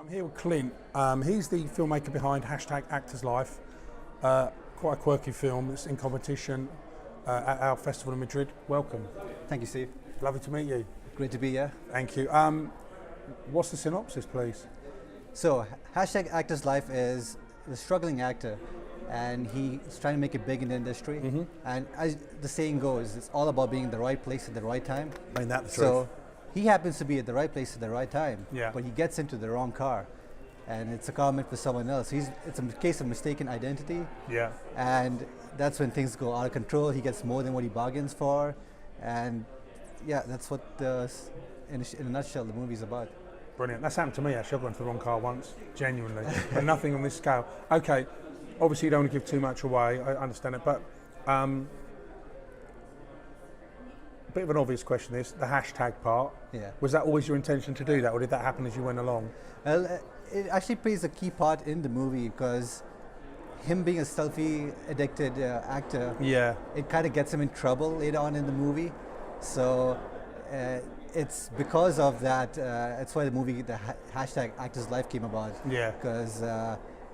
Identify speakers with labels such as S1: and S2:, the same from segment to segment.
S1: I'm here with Clint. He's the filmmaker behind #ActorsLife, quite a quirky film that's in competition at our festival in Madrid. Welcome.
S2: Thank you, Steve.
S1: Lovely to meet you.
S2: Great to be here.
S1: Thank you. What's the synopsis, please?
S2: So, #ActorsLife is a struggling actor, and he's trying to make it big in the industry.
S1: Mm-hmm.
S2: And as the saying goes, it's all about being in the right place at the right time.
S1: Ain't that the
S2: So,
S1: truth?
S2: he happens to be at the right place at the right time,
S1: Yeah.
S2: but he gets into the wrong car, and it's a car meant for someone else. It's a case of mistaken identity,
S1: Yeah.
S2: and that's when things go out of control. He gets more than what he bargains for, and yeah, that's what in a nutshell the movie's about.
S1: Brilliant. That's happened to me, actually. I've gone to the wrong car once, genuinely, but nothing on this scale. Okay, obviously you don't want to give too much away, I understand it, but a bit of an obvious question is the hashtag part.
S2: Yeah.
S1: Was that always your intention to do that, or did that happen as you went along?
S2: Well, it actually plays a key part in the movie because him being a selfie-addicted actor,
S1: Yeah.
S2: it kind of gets him in trouble later on in the movie. So it's because of that. That's why the movie, the #ActorsLife came about.
S1: Yeah.
S2: Because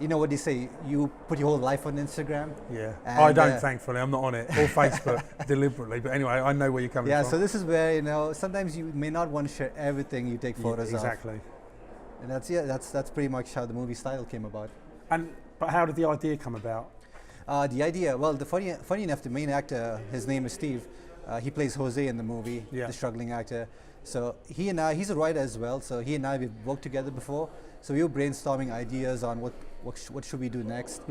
S2: you know what they say, you put your whole life on Instagram.
S1: Yeah.
S2: And,
S1: I don't, thankfully. I'm not on it, or Facebook, deliberately. But anyway, I know where you're coming
S2: Yeah.
S1: from.
S2: So this is where sometimes you may not want to share everything you take photos of.
S1: Exactly.
S2: And that's pretty much how the movie's title came about.
S1: But how did the idea come about?
S2: The idea, well, funny enough, the main actor, his name is Steve. He plays Jose in the movie,
S1: Yeah.
S2: the struggling actor. So he and I, he's a writer as well. So he and I, we've worked together before. So we were brainstorming ideas on what should we do next.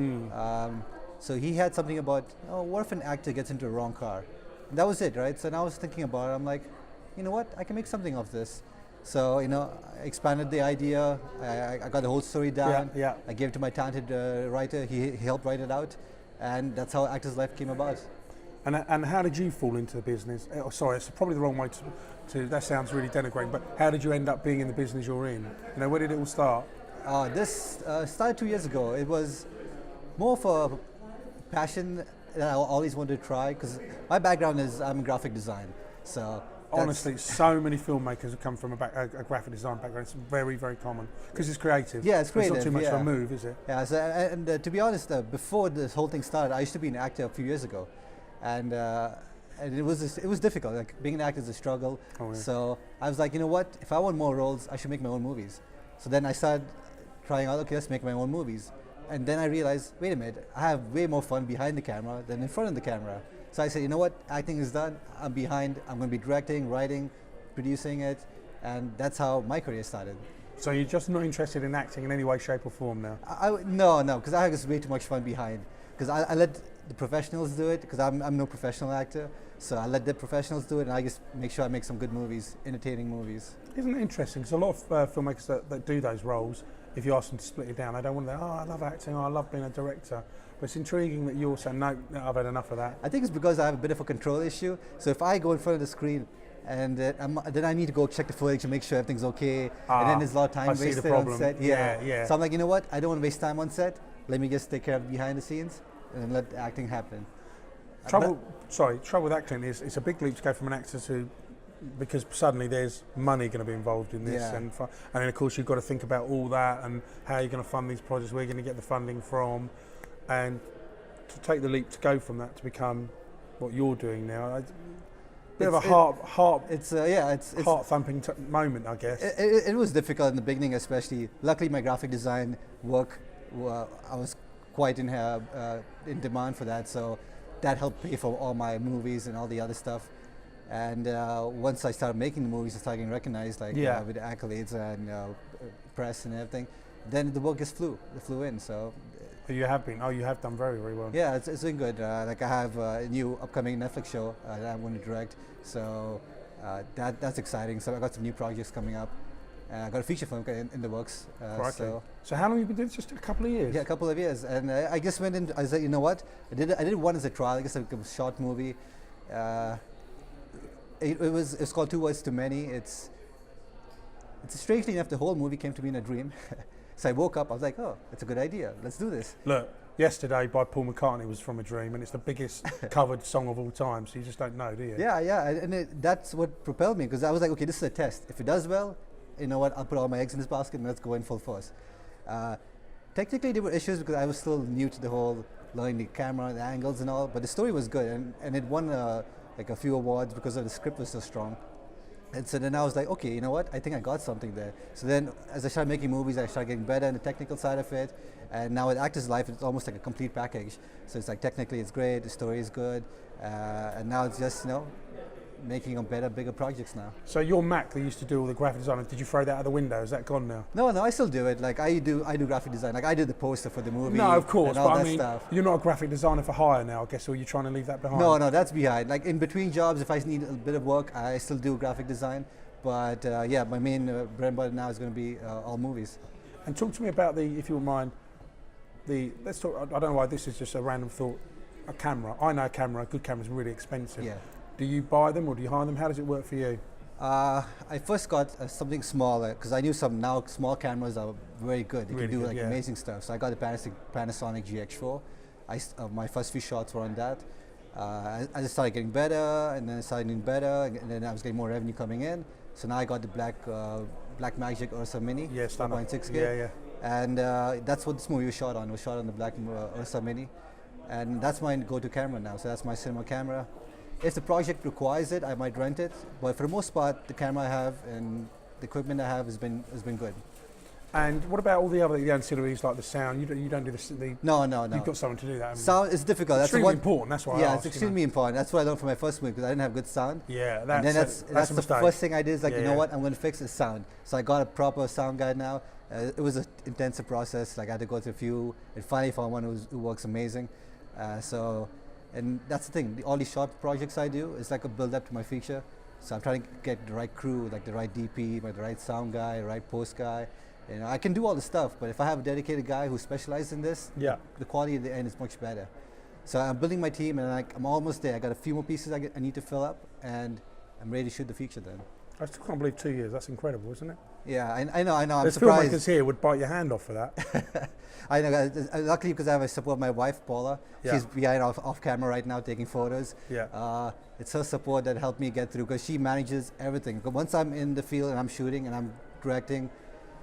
S2: So he had something about, what if an actor gets into a wrong car? And that was it, right? So now I was thinking about it. I'm like, you know what? I can make something of this. So I expanded the idea. I got the whole story down.
S1: Yeah.
S2: I gave it to my talented writer. He helped write it out, and that's how #ActorsLife came about.
S1: And how did you fall into the business? Oh, sorry, it's probably the wrong way to. That sounds really denigrating. But how did you end up being in the business you're in? Where did it all start?
S2: This started 2 years ago. It was more for passion that I always wanted to try, because my background is I'm in graphic design. So
S1: honestly, so many filmmakers have come from a graphic design background. It's very, very common because it's creative.
S2: Yeah, it's creative.
S1: It's not too much of a move, is it?
S2: Yeah. So, and to be honest, before this whole thing started, I used to be an actor a few years ago, and it was difficult. Like being an actor is a struggle.
S1: Oh, yeah.
S2: So I was like, you know what? If I want more roles, I should make my own movies. So then I started trying out. Okay, let's make my own movies. And then I realized, wait a minute, I have way more fun behind the camera than in front of the camera. So I said, you know what, acting is done, I'm behind, I'm going to be directing, writing, producing it, and that's how my career started.
S1: So you're just not interested in acting in any way, shape or form now?
S2: No, because I have just way too much fun behind. Because I let the professionals do it, because I'm no professional actor, so I let the professionals do it, and I just make sure I make some good movies, entertaining movies.
S1: Isn't it interesting? Because a lot of filmmakers that do those roles, if you ask them to split it down, they don't want to, I love acting, I love being a director. But it's intriguing that you're saying, no, I've had enough of that.
S2: I think it's because I have a bit of a control issue. So if I go in front of the screen and then I need to go check the footage and make sure everything's okay, and then there's a lot of time wasted on set.
S1: Yeah.
S2: So I'm like, you know what? I don't want to waste time on set. Let me just take care of behind the scenes and let the acting happen.
S1: Trouble with acting is it's a big leap to go from an actor to, because suddenly there's money going to be involved in this, and then of course you've got to think about all that and how you're going to fund these projects, where you're going to get the funding from, and to take the leap to go from that to become what you're doing now. Bit of a heart thumping moment, I guess.
S2: It was difficult in the beginning, especially. Luckily, my graphic design work, I was quite in demand for that, so that helped pay for all my movies and all the other stuff. And once I started making the movies, I started getting recognized, with accolades and press and everything. Then the work just flew in. So
S1: you have done very, very well.
S2: Yeah, it's been good. I have a new upcoming Netflix show that I'm going to direct. So that's exciting. So I got some new projects coming up. I got a feature film in the works.
S1: So how long have you been doing this? Just a couple of years?
S2: Yeah, a couple of years. And I just went in. I said, you know what? I did one as a trial. I guess like a short movie. It's called Two Words to Many. It's strangely enough, the whole movie came to me in a dream. So I woke up, I was like, oh, it's a good idea. Let's do this.
S1: Look, Yesterday by Paul McCartney was From a Dream, and it's the biggest covered song of all time, so you just don't know, do you?
S2: Yeah, and that's what propelled me, because I was like, okay, this is a test. If it does well, you know what, I'll put all my eggs in this basket and let's go in full force. Technically, there were issues because I was still new to the whole learning the camera, the angles and all, but the story was good, and it won like a few awards because of the script was so strong. And so then I was like, okay, you know what, I think I got something there. So then as I started making movies, I started getting better in the technical side of it, and now with Actor's Life, it's almost like a complete package. So it's like technically it's great, the story is good, and now it's just, you know, making a better, bigger projects now.
S1: So your Mac that used to do all the graphic design, did you throw that out the window? Is that gone now?
S2: No, I still do it. Like I do graphic design. Like I did the poster for the movie.
S1: No, of course,
S2: and all
S1: but I
S2: that
S1: mean,
S2: stuff.
S1: you're not a graphic designer for hire now, I guess, or you're trying to leave that behind?
S2: No, that's behind. Like in between jobs, if I need a bit of work, I still do graphic design. But yeah, my main bread and butter now is going to be all movies.
S1: And talk to me about if you wouldn't mind, let's talk, I don't know why this is just a random thought, a camera. I know a camera, a good camera is really expensive.
S2: Yeah.
S1: Do you buy them or do you hire them? How does it work for you?
S2: I first got something smaller because I knew now small cameras are very good. They
S1: Really
S2: can do
S1: good,
S2: like
S1: yeah.
S2: amazing stuff. So I got the Panasonic GX4. My first few shots were on that. I just started getting better, and then I started getting better, and then I was getting more revenue coming in. So now I got the Black Magic Ursa Mini,
S1: Yeah,
S2: 4.6K.
S1: Yeah.
S2: And that's what this movie was shot on. It was shot on the Black Ursa Mini, and that's my go-to camera now. So that's my cinema camera. If the project requires it, I might rent it. But for the most part, the camera I have and the equipment I have has been good.
S1: And what about all the other ancillaries like the sound? You don't do the
S2: No.
S1: You've got someone to do that. haven't you?
S2: Sound is difficult. That's
S1: Extremely important. That's why I
S2: Yeah,
S1: asked,
S2: it's
S1: you know.
S2: extremely important. That's what I learned from my first movie because I didn't have good sound.
S1: Yeah,
S2: And then that's
S1: a
S2: the
S1: mistake.
S2: first thing I did is like,
S1: Yeah,
S2: you know
S1: yeah.
S2: what, I'm going to fix the sound. So I got a proper sound guy now. It was an intensive process. Like I had to go through a few, and finally found one who works amazing. And that's the thing. All these short projects I do is like a build up to my feature. So I'm trying to get the right crew, like the right DP, the right sound guy, the right post guy. You know, I can do all the stuff, but if I have a dedicated guy who specializes in this,
S1: Yeah.
S2: the quality at the end is much better. So I'm building my team, and I'm almost there. I got a few more pieces I need to fill up, and I'm ready to shoot the feature then.
S1: I still can't believe 2 years. That's incredible, isn't it?
S2: Yeah, I know. I'm
S1: There's
S2: surprised.
S1: filmmakers here would bite your hand off for that.
S2: I know. Luckily, because I have a support, my wife Paula.
S1: Yeah.
S2: She's behind off camera right now taking photos.
S1: Yeah.
S2: It's her support that helped me get through because she manages everything. But once I'm in the field and I'm shooting and I'm directing,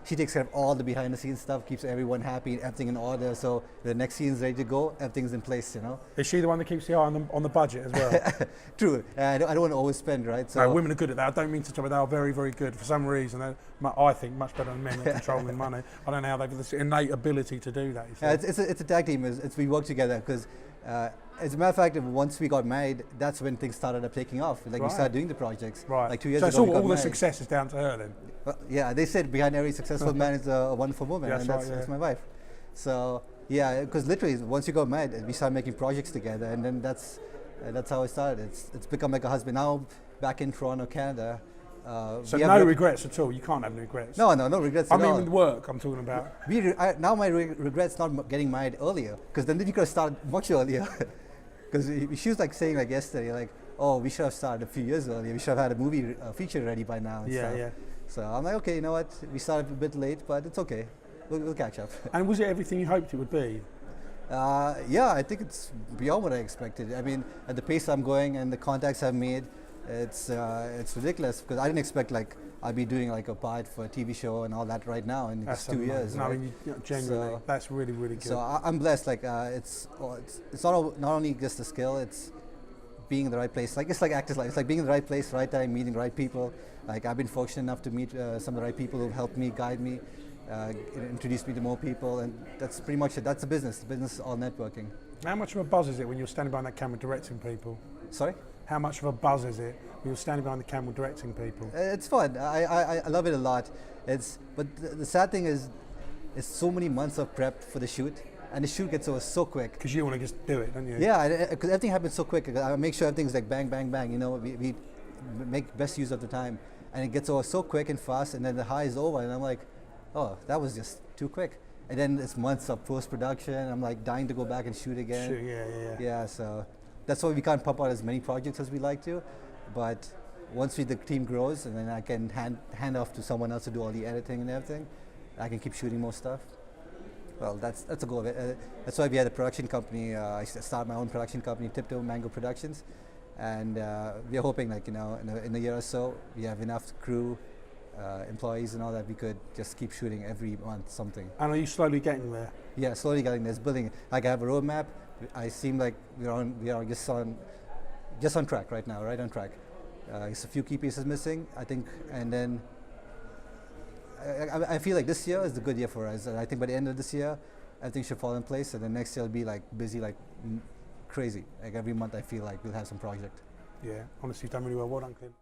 S2: she takes care of all the behind the scenes stuff, keeps everyone happy, everything in order. So the next scene is ready to go, everything's in place, you know.
S1: Is she the one that keeps the eye on the budget as well?
S2: True. I don't want to overspend, right? So
S1: No, women are good at that. I don't mean to talk, but they are very, very good. For some reason, I think much better than men at controlling money. I don't know how they've this innate ability to do that. You see.
S2: it's a tag team. We work together because, as a matter of fact, once we got married, that's when things started up taking off. Like we
S1: Right.
S2: started doing the projects.
S1: Right.
S2: Like 2 years
S1: so
S2: ago, we
S1: it's
S2: got
S1: all the
S2: married.
S1: success is down to her then.
S2: Yeah, they said behind every successful man is a wonderful woman,
S1: That's
S2: and
S1: right, yeah.
S2: that's my wife. So yeah, because literally once you got married, we started making projects together, and then that's how it started. It's become like a husband. Now back in Toronto, Canada.
S1: So
S2: we
S1: no
S2: have
S1: regrets at all. You can't have any regrets.
S2: No regrets
S1: I
S2: at
S1: mean
S2: all.
S1: with work. I'm talking about.
S2: Now my regret's not getting married earlier, because then you could have started much earlier. Because she was like saying like yesterday, like, oh, we should have started a few years earlier. We should have had a movie feature ready by now. And stuff.
S1: Yeah.
S2: So I'm like, okay, you know what? We started a bit late, but it's okay. We'll catch up.
S1: And was it everything you hoped it would be?
S2: Yeah, I think it's beyond what I expected. I mean, at the pace I'm going and the contacts I've made, it's ridiculous because I didn't expect like I'd be doing like a part for a TV show and all that right now in just 2 years.
S1: No,
S2: right?
S1: I mean, genuinely,
S2: So-
S1: that's really, really good.
S2: So I'm blessed. Like it's not only just the skill, it's being in the right place. Like it's like Actors Life. It's like being in the right place, right time, meeting the right people. Like I've been fortunate enough to meet some of the right people who've helped me, guide me, introduce me to more people, and that's pretty much it. That's the business. The business is all networking.
S1: How much of a buzz is it when you're standing behind that camera directing people?
S2: Sorry.
S1: How much of a buzz is it when you're standing behind the camera directing people?
S2: It's fun. I love it a lot. But the sad thing is, it's so many months of prep for the shoot, and the shoot gets over so quick.
S1: Because you want to just do it, don't you?
S2: Yeah, because everything happens so quick. I make sure everything's like bang, bang, bang. You know, we make best use of the time, and it gets over so quick and fast, and then the high is over, and I'm like, oh, that was just too quick. And then it's months of post-production. I'm like dying to go back and shoot again.
S1: Sure, yeah.
S2: Yeah, so that's why we can't pump out as many projects as we like to. But once the team grows, and then I can hand off to someone else to do all the editing and everything, I can keep shooting more stuff. Well, that's a goal of it. That's why we had a production company. I started my own production company, Tiptoe Mango Productions, and we're hoping, like in a year or so, we have enough crew employees and all that, we could just keep shooting every month something.
S1: And are you slowly getting there?
S2: Yeah, slowly getting this, building. Like I have a roadmap. I seem like we are just on track right now, right on track. It's a few key pieces missing, I think, and then I feel like this year is the good year for us. And I think by the end of this year, everything should fall in place, and then next year will be like busy, like crazy. Like every month, I feel like we'll have some project.
S1: Yeah, honestly, you've done really well. Well done, Clint.